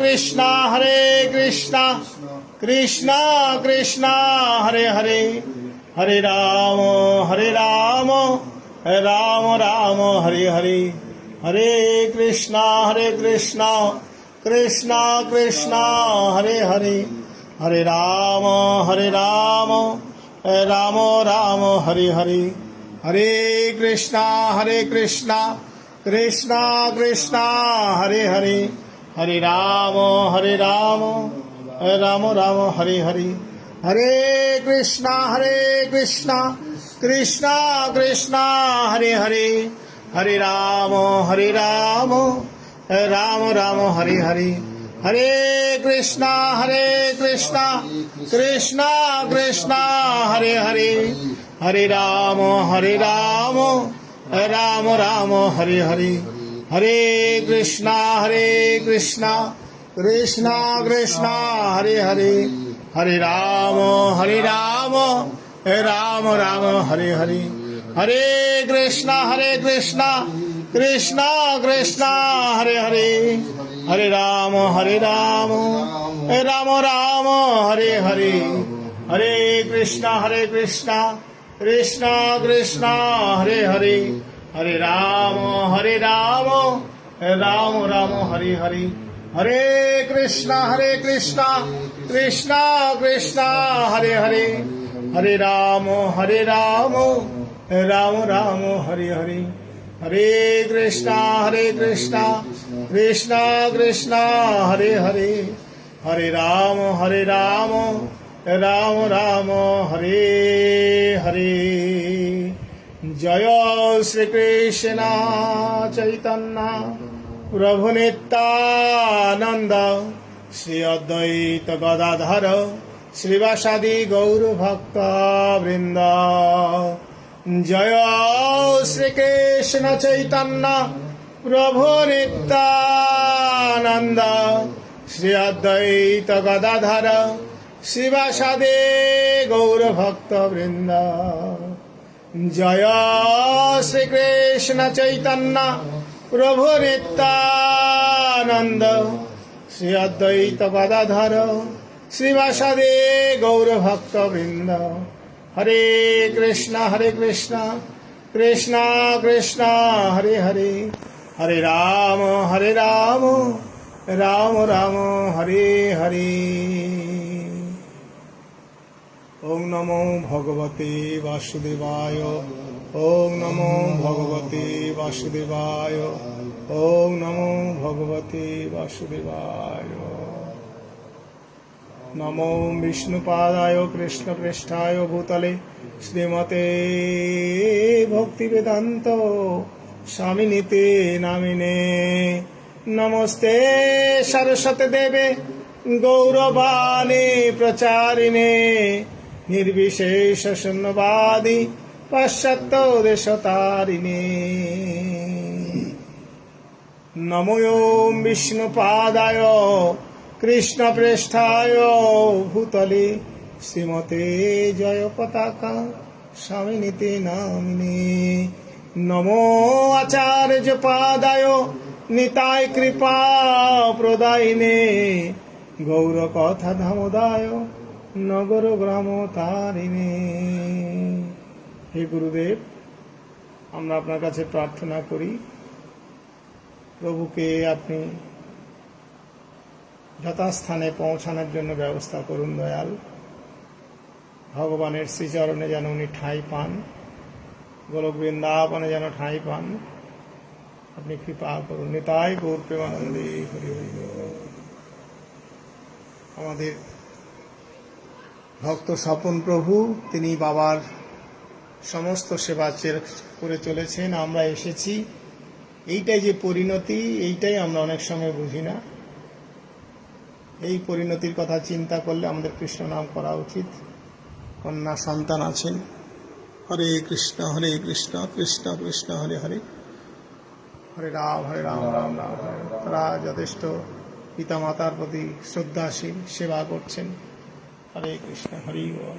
কৃষ্ণ কৃষ্ণ কৃষ্ণ হরে হরে হরে রাম রাম রাম হরে হরে হরে কৃষ্ণ কৃষ্ণ কৃষ্ণ হরে হরে হরে রাম রাম রাম হরে হরে হরে কৃষ্ণ কৃষ্ণ কৃষ্ণ হরে হরে হরে রাম রাম রাম হরে হরে হরে কৃষ্ণ কৃষ্ণ কৃষ্ণ হরে হরে হরে রাম রাম রাম হরে হরে হরে কৃষ্ণ কৃষ্ণ কৃষ্ণ হরে হরে হরে রাম রাম রাম হরে হরে হরে কৃষ্ণ কৃষ্ণ কৃষ্ণ হরে হরে হরে রাম রাম রাম হরে হরে হরে কৃষ্ণ কৃষ্ণ কৃষ্ণ হরে হরে হরে রাম রাম রাম হরে হরে হরে কৃষ্ণ কৃষ্ণ কৃষ্ণ হরে হরে হরে রাম রাম রাম হরে হরে হরে কৃষ্ণ কৃষ্ণ কৃষ্ণ হরে হরে হরে রাম রাম রাম হরে হরে হরে কৃষ্ণ কৃষ্ণ কৃষ্ণ হরে হরে হরে রাম রাম রাম হরে হরে জয় শ্রীকৃষ্ণ চৈতন্য প্রভু নিত্যানন্দ শ্রী অদ্বৈত গদাধর শ্রীবাসাদি গৌর ভক্ত বৃন্দ জয় শ্রীকৃষ্ণ চৈতন্য প্রভু নিত্যানন্দ শ্রী অদ্বৈত গদাধর শ্রীবাসাদি গৌর ভক্ত বৃন্দ জয় শ্রীকৃষ্ণ চৈতন্য প্রভু নিত্যানন্দ শ্রী অদ্বৈত গদাধর শ্রীবাসাদি গৌর ভক্ত বৃন্দ হরে কৃষ্ণ কৃষ্ণ কৃষ্ণ হরে হরে হরে রাম রাম রাম হরে হরে ওম নমো ভগবতে বাসুদেবায় ওম নমো ভগবতে বাসুদেবায় ওম নমো ভগবতে বাসুদেবায় নমো বিষ্ণুপাদায় কৃষ্ণপৃষ্ঠায় ভূতলে শ্রীমতে ভক্তিবেদান্ত স্বামিনীতে নামিনে নমস্তে সরস্বতী দেবে গৌরবাণী প্রচারিণে নির্বিশেষ শূন্যবাদী পাশ্চাত্য দেশতারিণে নমো বিষ্ণুপাদায় কৃষ্ণপৃষ্ঠায় ভূতলে শ্রীমতে জয় পতাকা স্বামিনীতে নামিনে নমো আচার্য পাদায় নিতাই কৃপা প্রদায়িনে গৌর কথা ধামোদায় নগর গ্রাম তারিণে। হে গুরুদেব, আমরা আপনার কাছে প্রার্থনা করি প্রভুকে আপনি যথাস্থানে পৌঁছানোর জন্য ব্যবস্থা করুন দয়াল। ভগবানের শ্রীচরণে যেন উনি ঠাঁই পান, গোলক বৃন্দাবনে যেন ঠাঁই পান, আপনি কৃপা করুন। নিতাই গৌর প্রেমানন্দে হরি হরি। আমাদের ভক্ত স্বপন প্রভু, তিনি বাবার সমস্ত সেবা করে চলেছেন। আমরা এসেছি, এইটাই যে পরিণতি, এইটাই আমরা অনেক সময় বুঝি না। এই পরিণতির কথা চিন্তা করলে আমাদের কৃষ্ণ নাম করা উচিত। কন্যা সন্তান আছেন। হরে কৃষ্ণ কৃষ্ণ কৃষ্ণ হরে হরে, হরে রাম রাম রাম হরে। তারা যথেষ্ট পিতামাতার প্রতি শ্রদ্ধাশীল, সেবা করছেন। হরে কৃষ্ণ, হরি বল।